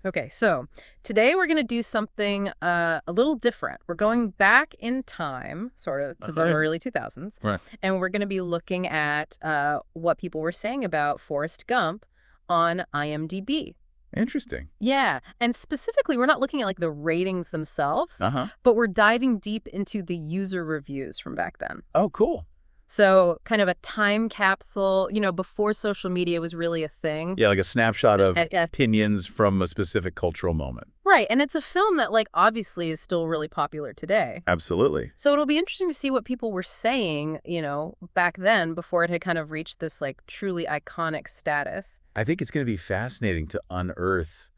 Okay, so today we're going to do something a little different. We're going back in time, sort of, to the early 2000s, Right. and we're going to be looking at what people were saying about Forrest Gump on IMDb. Interesting. Yeah, and specifically, we're not looking at like the ratings themselves, Uh-huh. but we're diving deep into the user reviews from back then. Oh, cool. So kind of a time capsule, before social media was really a thing. Yeah, like a snapshot of Uh, uh, opinions from a specific cultural moment. Right, and it's a film that, like, obviously is still really popular today. Absolutely. So it'll be interesting to see what people were saying, back then before it had kind of reached this, like, truly iconic status. I think it's going to be fascinating to unearth,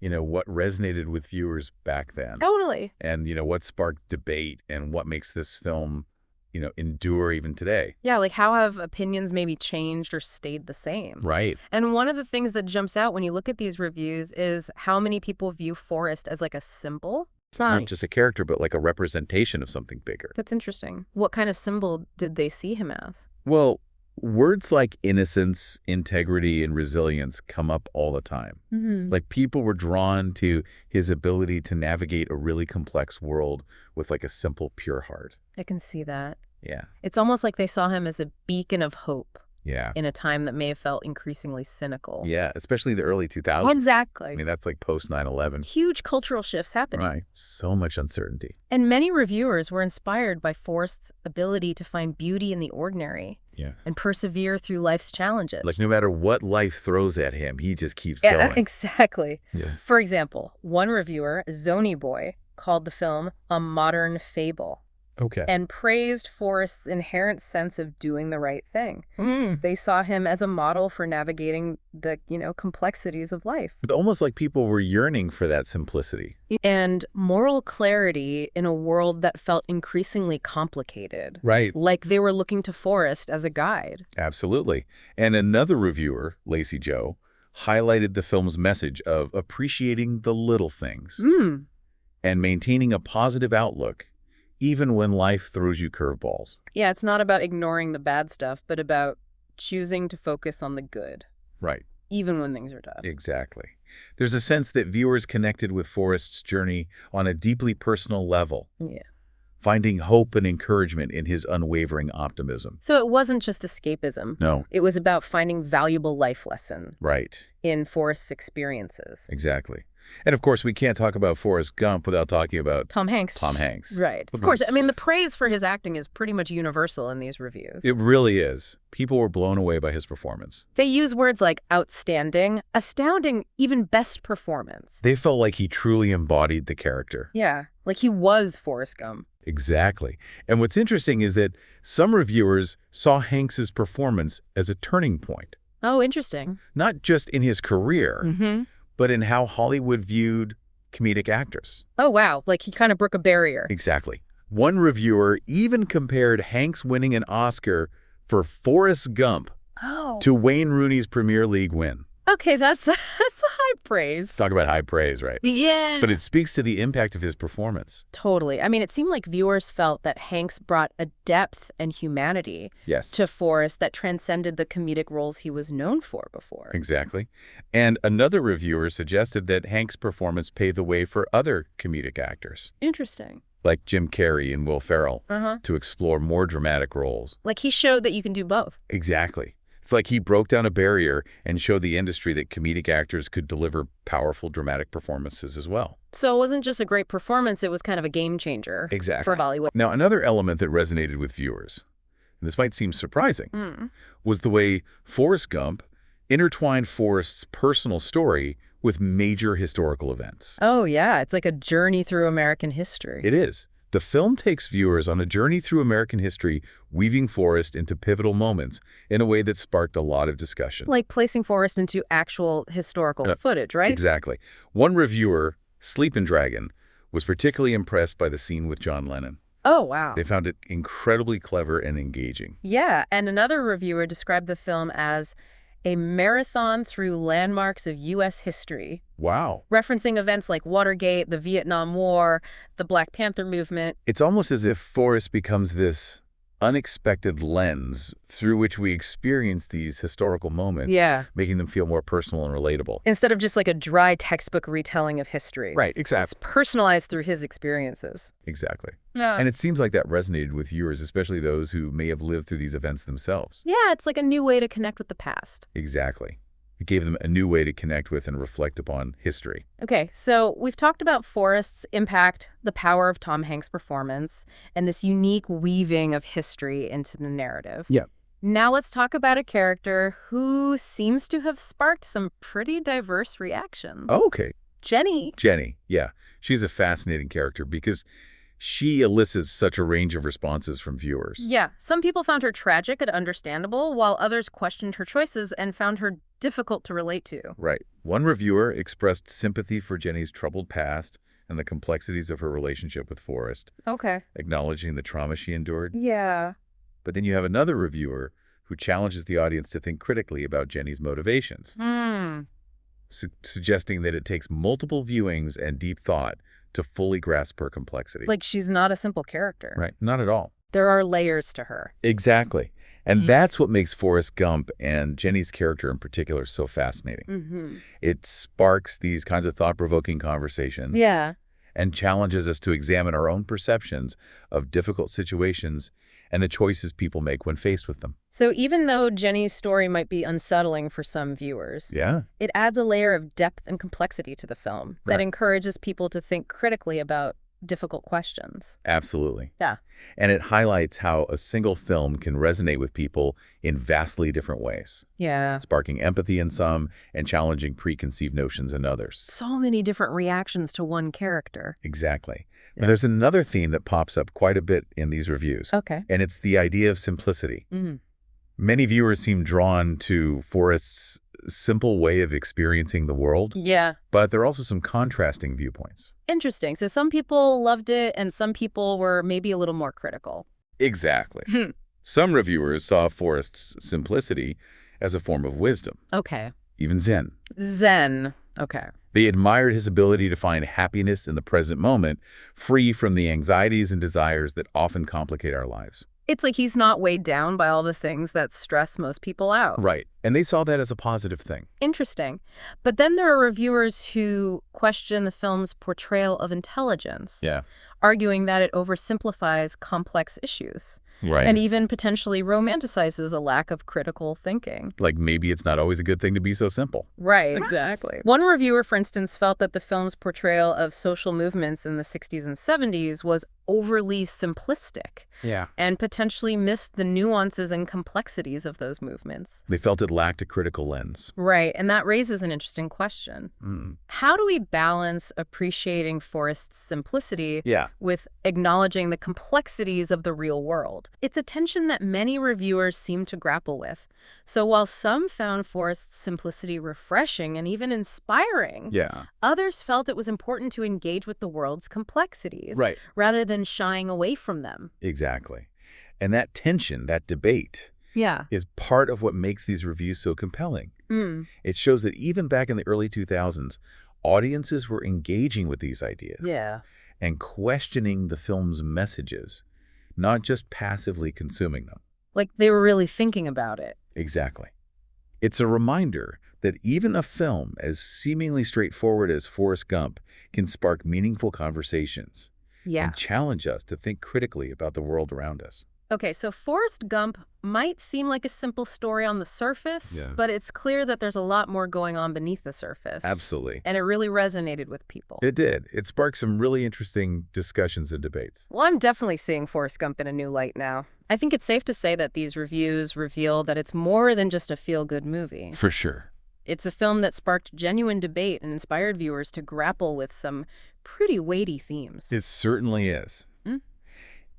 what resonated with viewers back then. Totally. And, what sparked debate and what makes this film, endure even today. Yeah, like how have opinions maybe changed or stayed the same? Right. And one of the things that jumps out when you look at these reviews is how many people view Forrest as like a symbol. It's not just a character, but like a representation of something bigger. That's interesting. What kind of symbol did they see him as? Well, words like innocence, integrity, and resilience come up all the time. Mm-hmm. Like people were drawn to his ability to navigate a really complex world with like a simple, pure heart. I can see that. Yeah. It's almost like they saw him as a beacon of hope Yeah. in a time that may have felt increasingly cynical. Yeah. Especially the early 2000s. Exactly. I mean, that's like post 9/11. Huge cultural shifts happening. Right. So much uncertainty. And many reviewers were inspired by Forrest's ability to find beauty in the ordinary Yeah. and persevere through life's challenges. Like no matter what life throws at him, he just keeps Yeah, going. exactly. Yeah. For example, one reviewer, Zony Boy, called the film a modern fable Okay. and praised Forrest's inherent sense of doing the right thing. Mm. They saw him as a model for navigating the, complexities of life. It's almost like people were yearning for that simplicity. And moral clarity in a world that felt increasingly complicated. Right. Like they were looking to Forrest as a guide. Absolutely. And another reviewer, Lacey Joe, highlighted the film's message of appreciating the little things and maintaining a positive outlook even when life throws you curveballs. Yeah, it's not about ignoring the bad stuff, but about choosing to focus on the good. Right. Even when things are tough. Exactly. There's a sense that viewers connected with Forrest's journey on a deeply personal level, Yeah. finding hope and encouragement in his unwavering optimism. So it wasn't just escapism. No. It was about finding valuable life lesson Right. in Forrest's experiences. Exactly. And of course, we can't talk about Forrest Gump without talking about Tom Hanks. Tom Hanks. Right. Of course. I mean, the praise for his acting is pretty much universal in these reviews. It really is. People were blown away by his performance. They use words like outstanding, astounding, even best performance. They felt like he truly embodied the character. Yeah, like he was Forrest Gump. Exactly. And what's interesting is that some reviewers saw Hanks's performance as a turning point, Oh, interesting. not just in his career, Mm-hmm. but in how Hollywood viewed comedic actors. Oh, wow. Like he kind of broke a barrier. Exactly. One reviewer even compared Hanks winning an Oscar for Forrest Gump Oh. to Wayne Rooney's Premier League win. Okay, that's a high praise. Talk about high praise, right? Yeah. But it speaks to the impact of his performance. Totally. I mean, it seemed like viewers felt that Hanks brought a depth and humanity Yes. to Forrest that transcended the comedic roles he was known for before. Exactly. And another reviewer suggested that Hanks' performance paved the way for other comedic actors, Interesting. like Jim Carrey and Will Ferrell, Uh-huh. to explore more dramatic roles. Like he showed that you can do both. Exactly. It's like he broke down a barrier and showed the industry that comedic actors could deliver powerful dramatic performances as well. So it wasn't just a great performance, it was kind of a game changer Exactly. for Bollywood. Now, another element that resonated with viewers, and this might seem surprising, was the way Forrest Gump intertwined Forrest's personal story with major historical events. Oh, yeah. It's like a journey through American history. It is. The film takes viewers on a journey through American history, weaving Forrest into pivotal moments in a way that sparked a lot of discussion. Like placing Forrest into actual historical footage, right? Exactly. One reviewer, Sleepin' Dragon, was particularly impressed by the scene with John Lennon. Oh, wow. They found it incredibly clever and engaging. Yeah, and another reviewer described the film as a marathon through landmarks of U.S. history, Wow. referencing events like Watergate, the Vietnam War, the Black Panther movement. It's almost as if Forrest becomes this unexpected lens through which we experience these historical moments, Yeah. making them feel more personal and relatable. Instead of just like a dry textbook retelling of history. Right, It's exactly. personalized through his experiences. Exactly. Yeah. And it seems like that resonated with viewers, especially those who may have lived through these events themselves. Yeah, it's like a new way to connect with the past. Exactly. It gave them a new way to connect with and reflect upon history. Okay, so we've talked about Forrest's impact, the power of Tom Hanks' performance, and this unique weaving of history into the narrative. Yeah. Now let's talk about a character who seems to have sparked some pretty diverse reactions. Oh, okay. Jenny. Jenny, yeah. She's a fascinating character because she elicits such a range of responses from viewers. Yeah, some people found her tragic and understandable, while others questioned her choices and found her difficult to relate to. Right. One reviewer expressed sympathy for Jenny's troubled past and the complexities of her relationship with Forrest, Okay. acknowledging the trauma she endured. Yeah. But then you have another reviewer who challenges the audience to think critically about Jenny's motivations, suggesting that it takes multiple viewings and deep thought to fully grasp her complexity. Like she's not a simple character. Right. Not at all. There are layers to her. Exactly. And that's what makes Forrest Gump and Jenny's character in particular so fascinating. It sparks these kinds of thought-provoking conversations. Yeah. And challenges us to examine our own perceptions of difficult situations and the choices people make when faced with them. So even though Jenny's story might be unsettling for some viewers, Yeah. it adds a layer of depth and complexity to the film that Right. encourages people to think critically about difficult questions. Absolutely. Yeah. And it highlights how a single film can resonate with people in vastly different ways, Yeah. sparking empathy in some and challenging preconceived notions in others. So many different reactions to one character. Exactly. Yeah. Now, there's another theme that pops up quite a bit in these reviews, Okay. and it's the idea of simplicity. Many viewers seem drawn to Forrest's simple way of experiencing the world, Yeah. but there are also some contrasting viewpoints. Interesting. So some people loved it and some people were maybe a little more critical. Exactly. Some reviewers saw Forrest's simplicity as a form of wisdom, Okay. even Zen. Zen. Okay. They admired his ability to find happiness in the present moment, free from the anxieties and desires that often complicate our lives. It's like he's not weighed down by all the things that stress most people out. Right. And they saw that as a positive thing. Interesting. But then there are reviewers who question the film's portrayal of intelligence, Yeah. arguing that it oversimplifies complex issues Right. and even potentially romanticizes a lack of critical thinking. Like maybe it's not always a good thing to be so simple. Right. Exactly. One reviewer, for instance, felt that the film's portrayal of social movements in the 60s and 70s was overly simplistic Yeah. and potentially missed the nuances and complexities of those movements. They felt it lacked a critical lens. Right, and that raises an interesting question. How do we balance appreciating Forrest's simplicity Yeah. with acknowledging the complexities of the real world? It's a tension that many reviewers seem to grapple with. So while some found Forrest's simplicity refreshing and even inspiring, Yeah. others felt it was important to engage with the world's complexities Right. rather than shying away from them. Exactly. And that tension, that debate, Yeah. is part of what makes these reviews so compelling. Mm. It shows that even back in the early 2000s, audiences were engaging with these ideas Yeah. and questioning the film's messages, not just passively consuming them. Like they were really thinking about it. Exactly. It's a reminder that even a film as seemingly straightforward as Forrest Gump can spark meaningful conversations Yeah. and challenge us to think critically about the world around us. Okay, so Forrest Gump might seem like a simple story on the surface, Yeah. but it's clear that there's a lot more going on beneath the surface. Absolutely. And it really resonated with people. It did. It sparked some really interesting discussions and debates. Well, I'm definitely seeing Forrest Gump in a new light now. I think it's safe to say that these reviews reveal that it's more than just a feel-good movie. For sure. It's a film that sparked genuine debate and inspired viewers to grapple with some pretty weighty themes. It certainly is. Mm.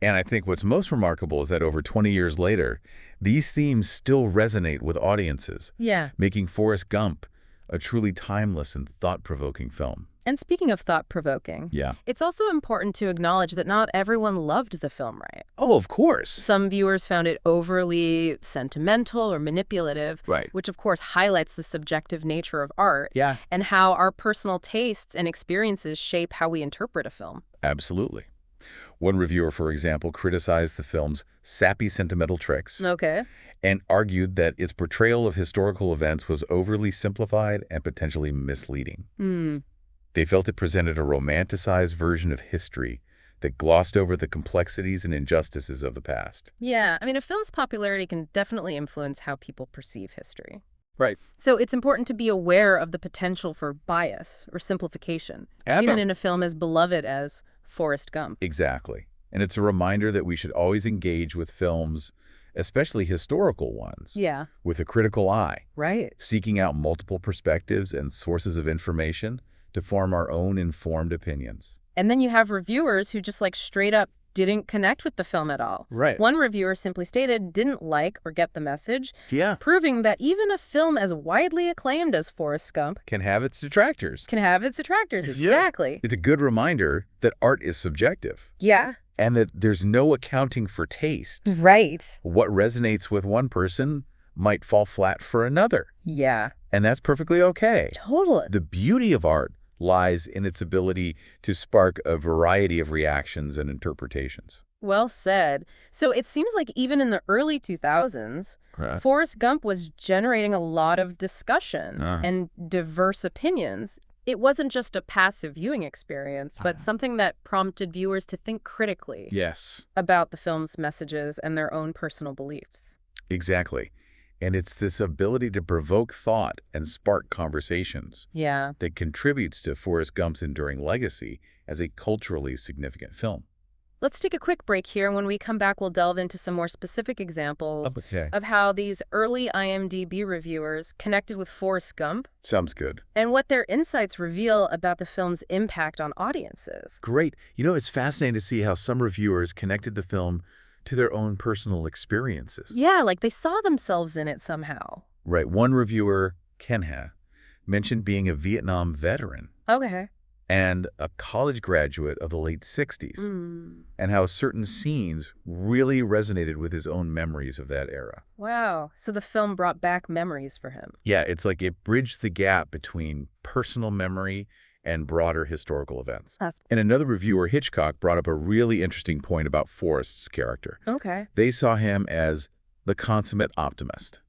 And I think what's most remarkable is that over 20 years later, these themes still resonate with audiences, Yeah. making Forrest Gump a truly timeless and thought-provoking film. And speaking of thought-provoking, Yeah. it's also important to acknowledge that not everyone loved the film, right? Oh, of course. Some viewers found it overly sentimental or manipulative, Right. which of course highlights the subjective nature of art Yeah. and how our personal tastes and experiences shape how we interpret a film. Absolutely. One reviewer, for example, criticized the film's sappy sentimental tricks Okay. and argued that its portrayal of historical events was overly simplified and potentially misleading. They felt it presented a romanticized version of history that glossed over the complexities and injustices of the past. Yeah, I mean, a film's popularity can definitely influence how people perceive history. Right. So it's important to be aware of the potential for bias or simplification, even in a film as beloved as Forrest Gump. Exactly. And it's a reminder that we should always engage with films, especially historical ones, Yeah. with a critical eye, Right. seeking out multiple perspectives and sources of information to form our own informed opinions. And then you have reviewers who just straight up didn't connect with the film at all. Right. One reviewer simply stated didn't like or get the message, Yeah. proving that even a film as widely acclaimed as Forrest Gump Can have its detractors. can have its detractors. Yeah. Exactly. It's a good reminder that art is subjective Yeah. and that there's no accounting for taste. Right. What resonates with one person might fall flat for another, Yeah. and that's perfectly okay. Totally. The beauty of art lies in its ability to spark a variety of reactions and interpretations. Well said. So it seems like even in the early 2000s, Right. Forrest Gump was generating a lot of discussion and diverse opinions. It wasn't just a passive viewing experience, but something that prompted viewers to think critically Yes, about the film's messages and their own personal beliefs. exactly. And it's this ability to provoke thought and spark conversations Yeah. that contributes to Forrest Gump's enduring legacy as a culturally significant film. Let's take a quick break here. When we come back, we'll delve into some more specific examples Okay. of how these early IMDb reviewers connected with Forrest Gump Sounds good. and what their insights reveal about the film's impact on audiences. Great. You know, it's fascinating to see how some reviewers connected the film to their own personal experiences. Yeah, like they saw themselves in it somehow. Right. One reviewer, Kenha, mentioned being a Vietnam veteran Okay. and a college graduate of the late 60s, and how certain scenes really resonated with his own memories of that era. Wow. So the film brought back memories for him. Yeah, it's like it bridged the gap between personal memory and broader historical events. And another reviewer, Hitchcock, brought up a really interesting point about Forrest's character. Okay. They saw him as the consummate optimist,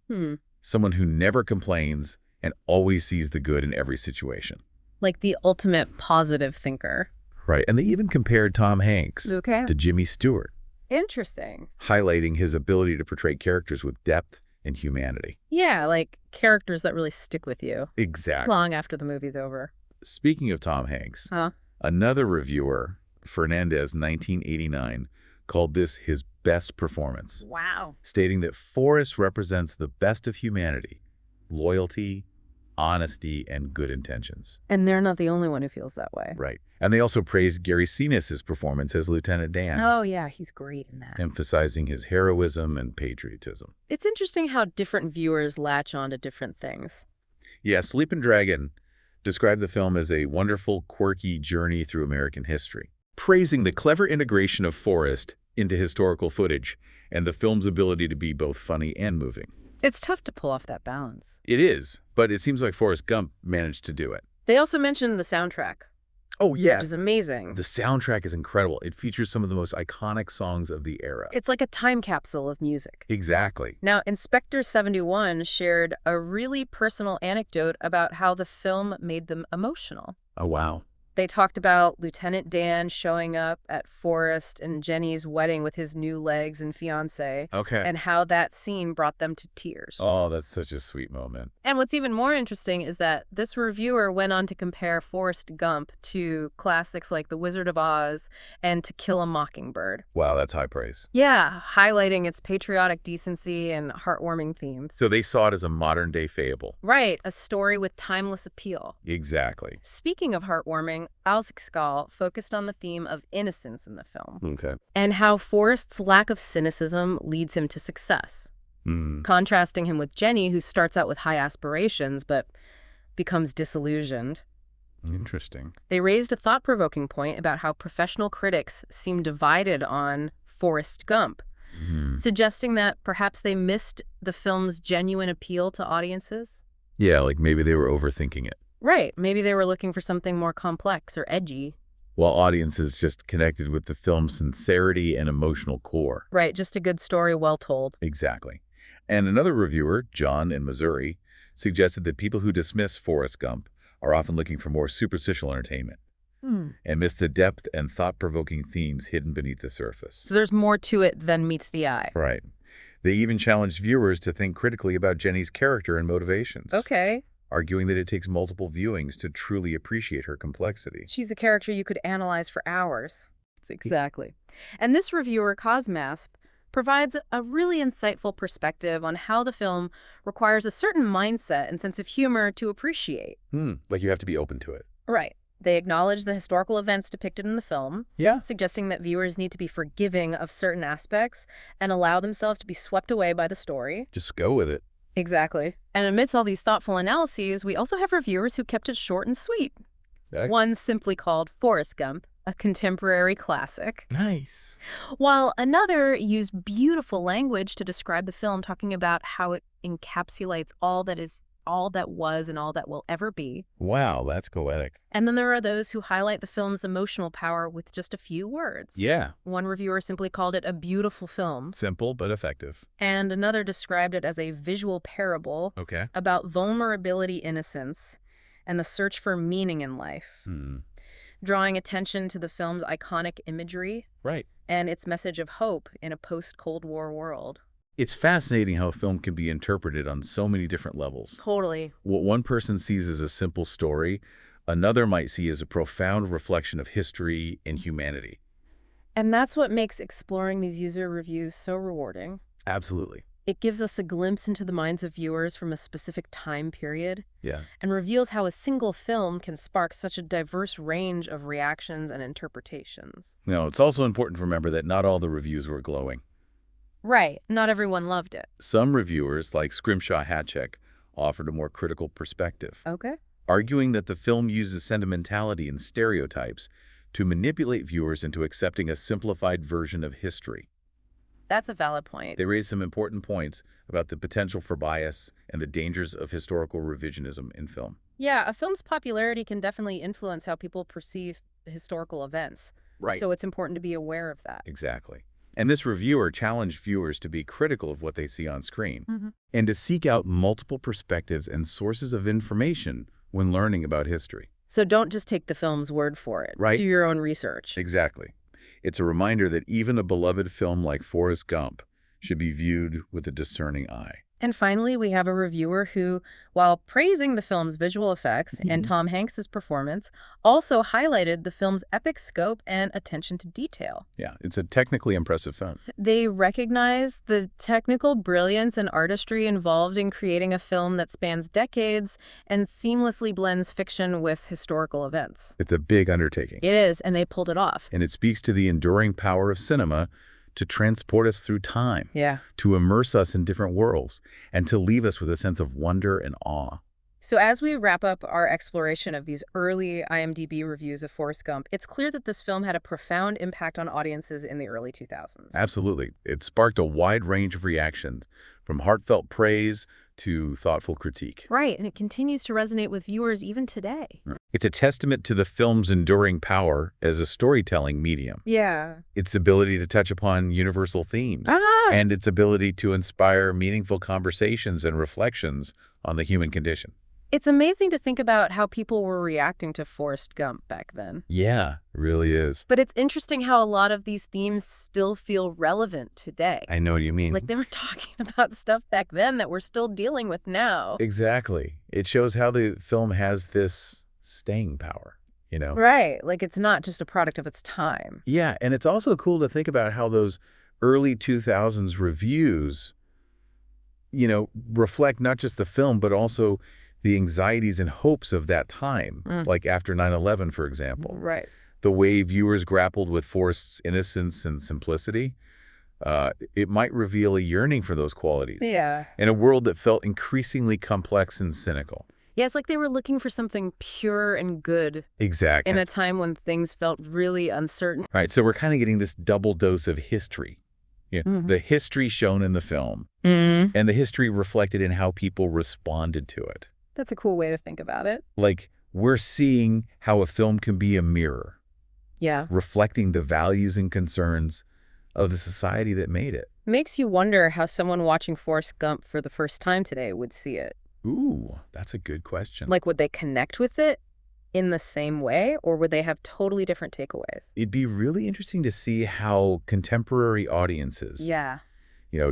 someone who never complains and always sees the good in every situation. Like the ultimate positive thinker. Right, and they even compared Tom Hanks Okay. to Jimmy Stewart, Interesting. highlighting his ability to portray characters with depth and humanity. Yeah, like characters that really stick with you Exactly. long after the movie's over. Speaking of Tom Hanks, Huh? another reviewer, Fernandez, 1989, called this his best performance, Wow. stating that Forrest represents the best of humanity, loyalty, honesty, and good intentions. And they're not the only one who feels that way. Right. And they also praised Gary Sinas's performance as Lieutenant Dan, Oh, yeah, he's great in that. emphasizing his heroism and patriotism. It's interesting how different viewers latch on to different things. Yeah, Sleepin' Dragon described the film as a wonderful, quirky journey through American history, praising the clever integration of Forrest into historical footage and the film's ability to be both funny and moving. It's tough to pull off that balance. It is, but it seems like Forrest Gump managed to do it. They also mentioned the soundtrack, Oh, yeah. which is amazing. The soundtrack is incredible. It features some of the most iconic songs of the era. It's like a time capsule of music. Exactly. Now, Inspector 71 shared a really personal anecdote about how the film made them emotional. Oh, wow. They talked about Lieutenant Dan showing up at Forrest and Jenny's wedding with his new legs and fiancé, Okay. and how that scene brought them to tears. Oh, that's such a sweet moment. And what's even more interesting is that this reviewer went on to compare Forrest Gump to classics like The Wizard of Oz and To Kill a Mockingbird. Wow, that's high praise. Yeah, highlighting its patriotic decency and heartwarming themes. So they saw it as a modern-day fable. Right, a story with timeless appeal. Exactly. Speaking of heartwarming, Alzixkal focused on the theme of innocence in the film, Okay. and how Forrest's lack of cynicism leads him to success, contrasting him with Jenny, who starts out with high aspirations but becomes disillusioned. Interesting. They raised a thought-provoking point about how professional critics seem divided on Forrest Gump, suggesting that perhaps they missed the film's genuine appeal to audiences. Yeah, like maybe they were overthinking it. Right, maybe they were looking for something more complex or edgy. while audiences just connected with the film's sincerity and emotional core. Right, just a good story well told. Exactly. And another reviewer, John in Missouri, suggested that people who dismiss Forrest Gump are often looking for more superficial entertainment and miss the depth and thought-provoking themes hidden beneath the surface. So there's more to it than meets the eye. Right. They even challenged viewers to think critically about Jenny's character and motivations. Okay. Arguing that it takes multiple viewings to truly appreciate her complexity. She's a character you could analyze for hours. Exactly. And this reviewer, Cosmasp, provides a really insightful perspective on how the film requires a certain mindset and sense of humor to appreciate. Like you have to be open to it. Right. They acknowledge the historical events depicted in the film, suggesting that viewers need to be forgiving of certain aspects and allow themselves to be swept away by the story. Just go with it. Exactly. And amidst all these thoughtful analyses, we also have reviewers who kept it short and sweet. One simply called Forrest Gump, a contemporary classic. Nice. While another used beautiful language to describe the film, talking about how it encapsulates all that was and all that will ever be. Wow, that's poetic. And then there are those who highlight the film's emotional power with just a few words. Yeah. One reviewer simply called it a beautiful film. Simple but effective. And another described it as a visual parable about vulnerability, innocence, and the search for meaning in life. Drawing attention to the film's iconic imagery and its message of hope in a post-Cold War world. It's fascinating how a film can be interpreted on so many different levels. Totally. What one person sees as a simple story, another might see as a profound reflection of history and humanity. And that's what makes exploring these user reviews so rewarding. Absolutely. It gives us a glimpse into the minds of viewers from a specific time period. Yeah. And reveals how a single film can spark such a diverse range of reactions and interpretations. Now, it's also important to remember that not all the reviews were glowing. Right. Not everyone loved it. Some reviewers, like Scrimshaw Hatchek, offered a more critical perspective. Okay. Arguing that the film uses sentimentality and stereotypes to manipulate viewers into accepting a simplified version of history. That's a valid point. They raise some important points about the potential for bias and the dangers of historical revisionism in film. Yeah, a film's popularity can definitely influence how people perceive historical events. Right. So it's important to be aware of that. Exactly. And this reviewer challenged viewers to be critical of what they see on screen and to seek out multiple perspectives and sources of information when learning about history. So don't just take the film's word for it. Right. Do your own research. Exactly. It's a reminder that even a beloved film like Forrest Gump should be viewed with a discerning eye. And finally, we have a reviewer who, while praising the film's visual effects and Tom Hanks's performance, also highlighted the film's epic scope and attention to detail. Yeah, it's a technically impressive film. They recognize the technical brilliance and artistry involved in creating a film that spans decades and seamlessly blends fiction with historical events. It's a big undertaking. It is, and they pulled it off. And it speaks to the enduring power of cinema to transport us through time, to immerse us in different worlds, and to leave us with a sense of wonder and awe. So as we wrap up our exploration of these early IMDb reviews of Forrest Gump, it's clear that this film had a profound impact on audiences in the early 2000s. Absolutely. It sparked a wide range of reactions, from heartfelt praise to thoughtful critique. Right, and it continues to resonate with viewers even today. It's a testament to the film's enduring power as a storytelling medium. Yeah. Its ability to touch upon universal themes, and its ability to inspire meaningful conversations and reflections on the human condition. It's amazing to think about how people were reacting to Forrest Gump back then. Yeah, it really is. But it's interesting how a lot of these themes still feel relevant today. I know what you mean. Like they were talking about stuff back then that we're still dealing with now. Exactly. It shows how the film has this staying power, you know? Right. Like it's not just a product of its time. Yeah, and it's also cool to think about how those early 2000s reviews, you know, reflect not just the film, but also the anxieties and hopes of that time, like after 9/11, for example. Right. The way viewers grappled with Forrest's innocence and simplicity, it might reveal a yearning for those qualities. Yeah. In a world that felt increasingly complex and cynical. Yeah, it's like they were looking for something pure and good. Exactly. In a time when things felt really uncertain. Right, so we're kind of getting this double dose of history. Yeah, the history shown in the film, and the history reflected in how people responded to it. That's a cool way to think about it. Like, we're seeing how a film can be a mirror, Yeah. reflecting the values and concerns of the society that made it. Makes you wonder how someone watching Forrest Gump for the first time today would see it. Ooh, that's a good question. Like, would they connect with it in the same way, or would they have totally different takeaways? It'd be really interesting to see how contemporary audiences, Yeah.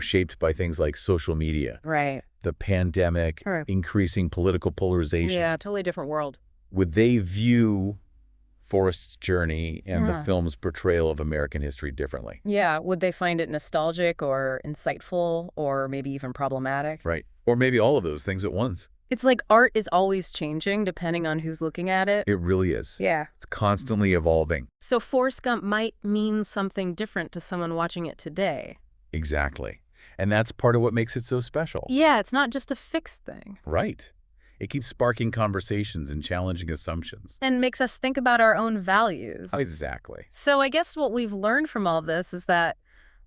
Shaped by things like social media, Right. the pandemic, Right. increasing political polarization, Yeah, totally different world. would they view Forrest's journey and the Huh. film's portrayal of American history differently? Yeah, would they find it nostalgic or insightful or maybe even problematic? Right. Or maybe all of those things at once. It's like art is always changing depending on who's looking at it. It really is. Yeah. It's constantly evolving. So Forrest Gump might mean something different to someone watching it today. Exactly. And that's part of what makes it so special. Yeah, it's not just a fixed thing. Right. It keeps sparking conversations and challenging assumptions. And makes us think about our own values. Exactly. So I guess what we've learned from all this is that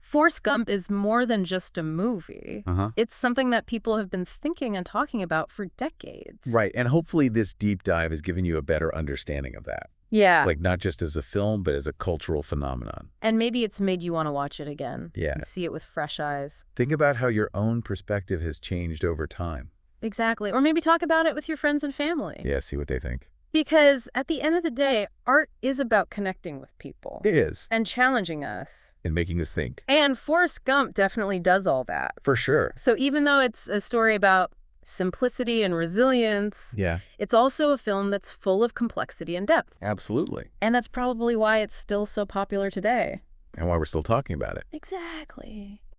Forrest Gump is more than just a movie. It's something that people have been thinking and talking about for decades. Right. And hopefully this deep dive has given you a better understanding of that. Yeah. Like not just as a film, but as a cultural phenomenon. And maybe it's made you want to watch it again. Yeah. And see it with fresh eyes. Think about how your own perspective has changed over time. Exactly. Or maybe talk about it with your friends and family. Yeah, see what they think. Because at the end of the day, art is about connecting with people. It is. And challenging us. And making us think. And Forrest Gump definitely does all that. For sure. So even though it's a story about simplicity and resilience, Yeah. it's also a film that's full of complexity and depth. Absolutely. And that's probably why it's still so popular today. And why we're still talking about it. Exactly.